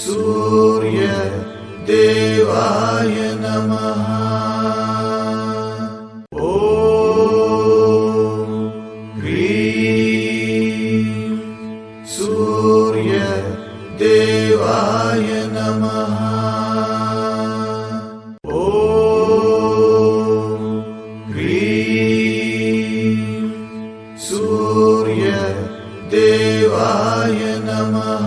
सूर्य देवाय नमः। ॐ ह्रीं सूर्य देवाय नमः। ॐ ह्रीं सूर्य देवाय नमः।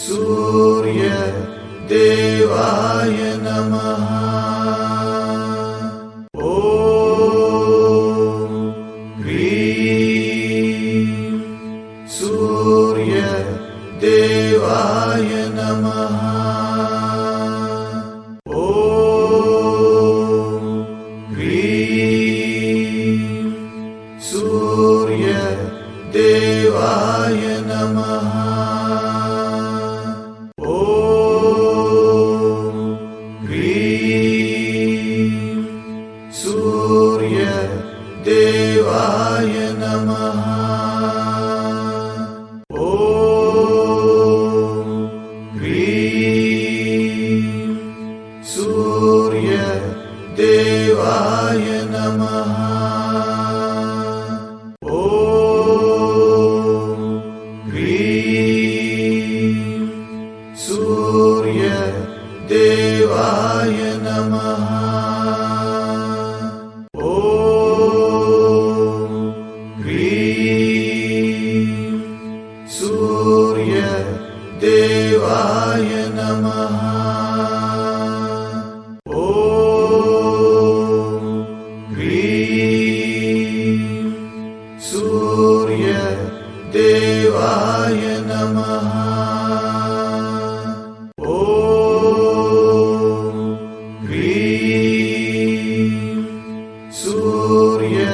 सूर्य देवाय नमः। ॐ ह्रीं सूर्य देवाय नमः। ॐ ह्रीं सूर्य देवाय नमः। सूर्य देवाय नमः। ॐ ह्रीं सूर्य देवाय नमः। ॐ ह्रीं सूर्य देवाय नमः। सूर्य देवाय नमः। ॐ ह्रीं सूर्य देवाय नमः। ॐ ह्रीं सूर्य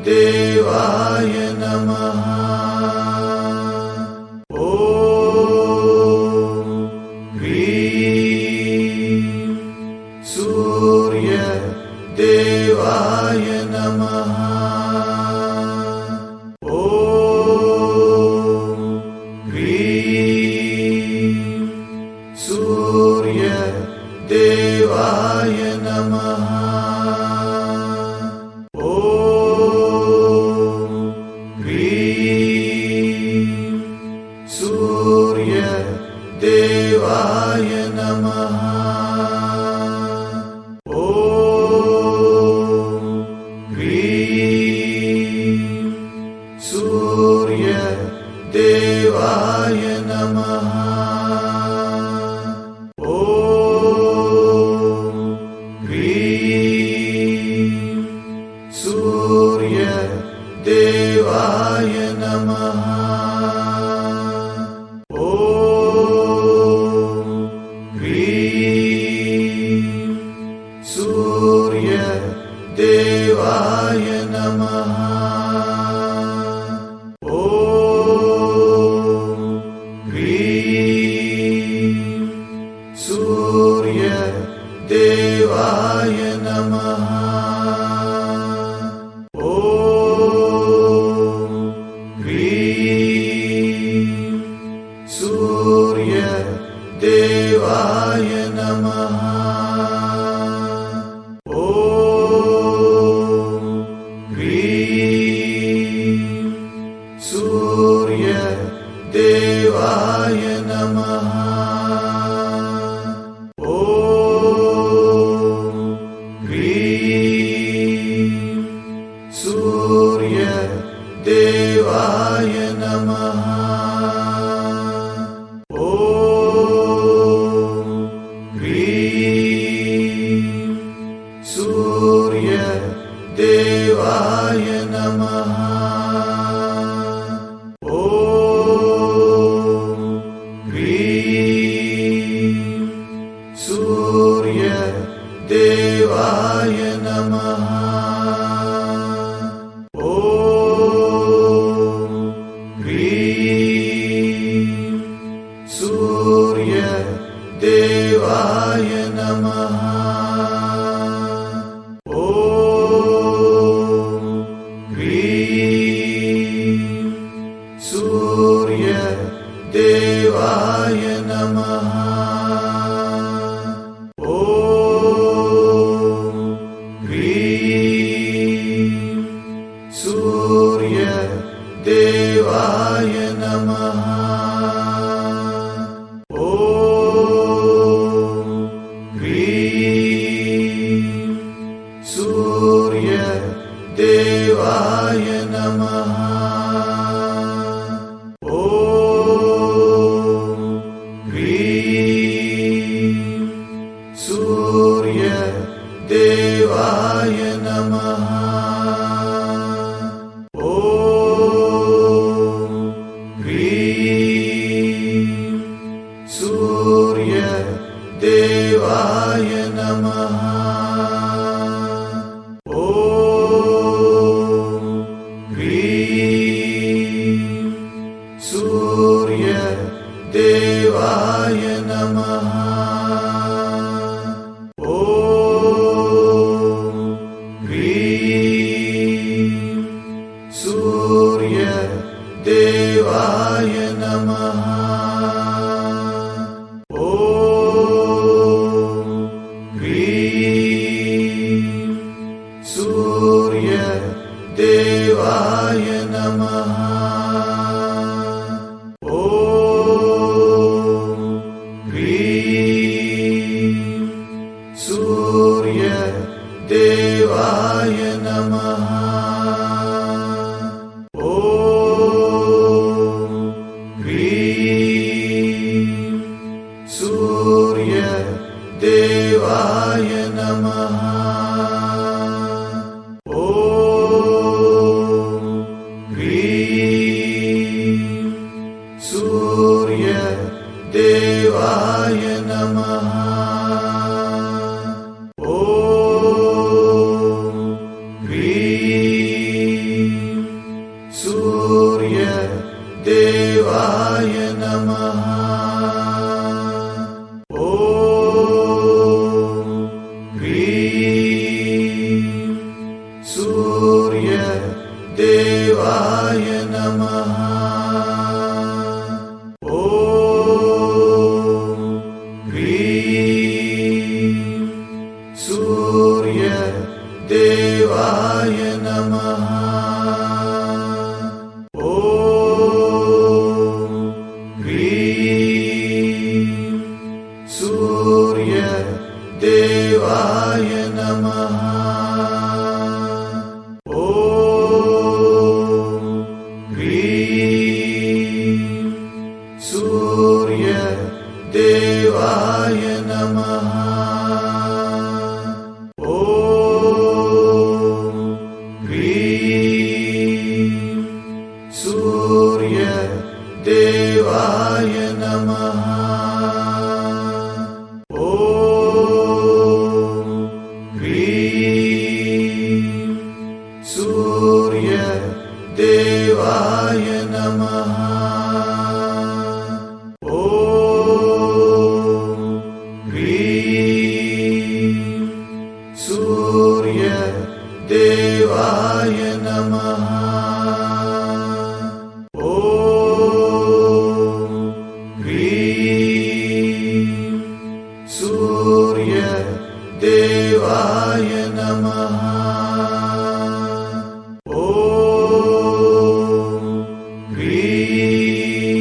देवाय नमः। सूर्य देवाय नमः। ॐ ह्रीं सूर्य देवाय नमः। ॐ ह्रीं सूर्य देवाय नमः। सूर्य देवाय नमः। ॐ ह्रीं सूर्य देवाय नमः। ॐ ह्रीं सूर्य देवाय नमः। सूर्य देवाय नमः। ॐ ह्रीं सूर्य देवाय नमः। ॐ ह्रीं सूर्य देवाय नमः। सूर्य देवाय नमः। ॐ ह्रीं सूर्य देवाय नमः। ॐ ह्रीं सूर्य देवाय नमः। सूर्य देवाय नमः। ॐ सूर्य देवाय नमः। ॐ ह्रीं सूर्य देवाय नमः। ॐ ह्रीं सूर्य देवाय नमः। सूर्य देवाय नमः। ॐ ह्रीं सूर्य देवाय नमः। ॐ ह्रीं सूर्य देवाय नमः। सूर्य देवाय नमः। ॐ ह्रीं सूर्य देवाय नमः। ॐ ह्रीं सूर्य देवाय नमः। सूर्य देवाय नमः। ॐ ह्रीं सूर्य देवाय नमः। ॐ ह्रीं सूर्य देवाय नमः। सूर्य देवाय नमः। ॐ ह्रीं सूर्य देवाय नमः। ॐ ह्रीं सूर्य देवाय नमः। सूर्य देवाय नमः। ॐ ह्रीं सूर्य देवाय नमः। ॐ ह्रीं सूर्य देवाय नमः। सूर्य देवाय नमः। ॐ ह्रीं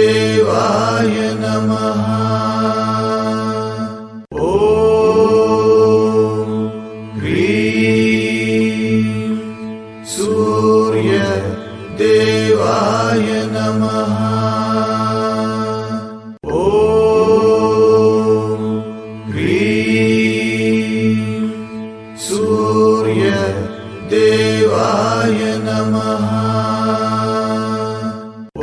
देवाय नमः। ॐ ह्रीं सूर्य देवाय नमः। ॐ ह्रीं सूर्य देवाय नमः। ॐ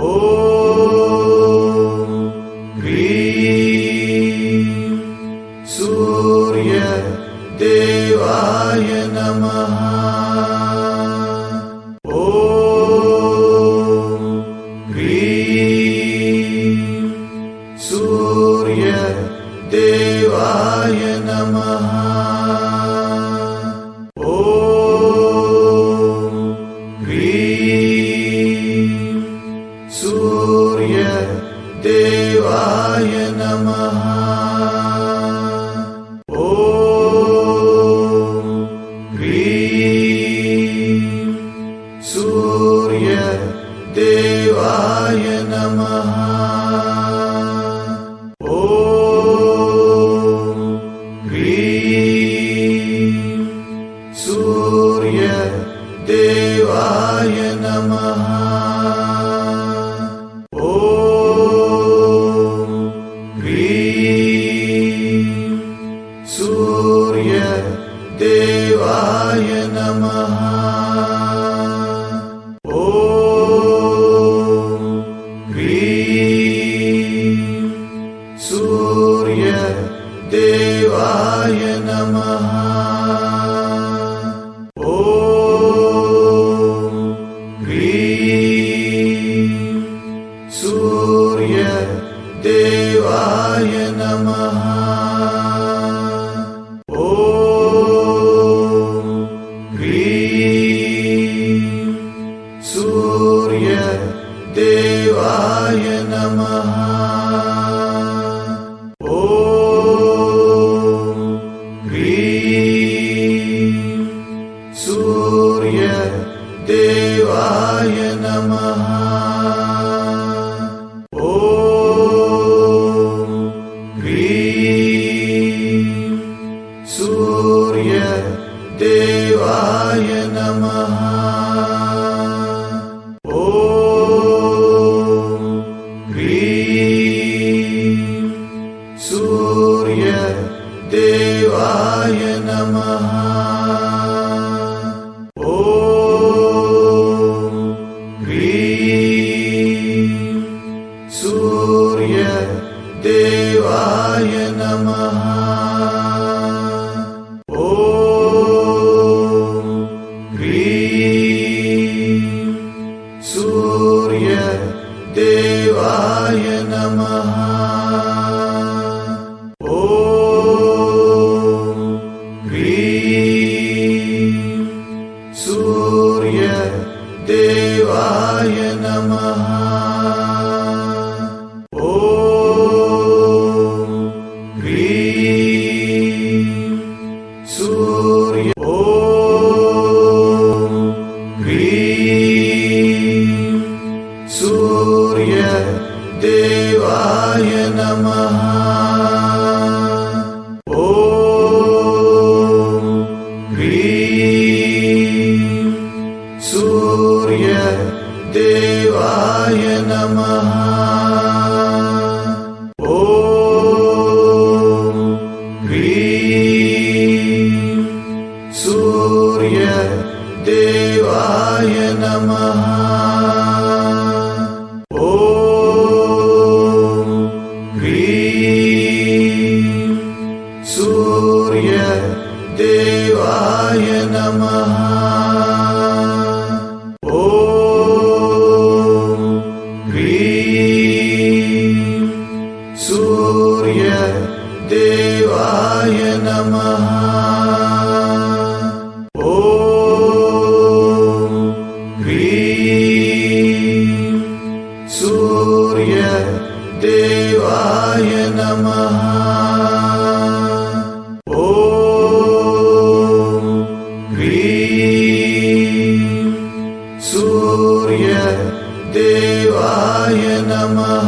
ह्रीं सूर्य देवाय नमः। ॐ ह्रीं सूर्य देवाय नमः। ॐ ह्रीं सूर्य देवाय नमः। ॐ ह्रीं सूर्य देवाय नमः। ॐ ह्रीं सूर्य देवाय नमः। ॐ ह्रीं सूर्य देवाय नमः। ॐ ह्रीं सूर्य देवाय नमः। ॐ ह्रीं सूर्य देवाय नमः। ॐ ह्रीं सूर्य देवाय नमः। ॐ ह्रीं सूर्य देवाय नमः। ॐ ह्रीं सूर्य देवाय नमः। ॐ ह्रीं सूर्य देवाय नमः। ॐ ह्रीं सूर्य देवाय नमः। ॐ ह्रीं सूर्य देवाय नमः। ॐ ह्रीं सूर्य देवाय नमः। ॐ ह्रीं सूर्य ह्रीं सूर्य देवाय नमः। ॐ ह्रीं सूर्य देवाय नमः। ॐ ह्रीं सूर्य देवाय नमः। ॐ ह्रीं सूर्य देवाय नमः। ॐ ह्रीं सूर्य देवाय नमः। ॐ ह्रीं सूर्य देवाय नमः। ॐ ह्रीं सूर्य देवाय नमः।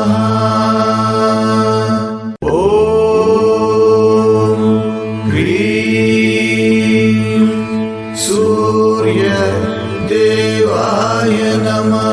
नमः ॐ ह्रीं सूर्यदेवाय नमः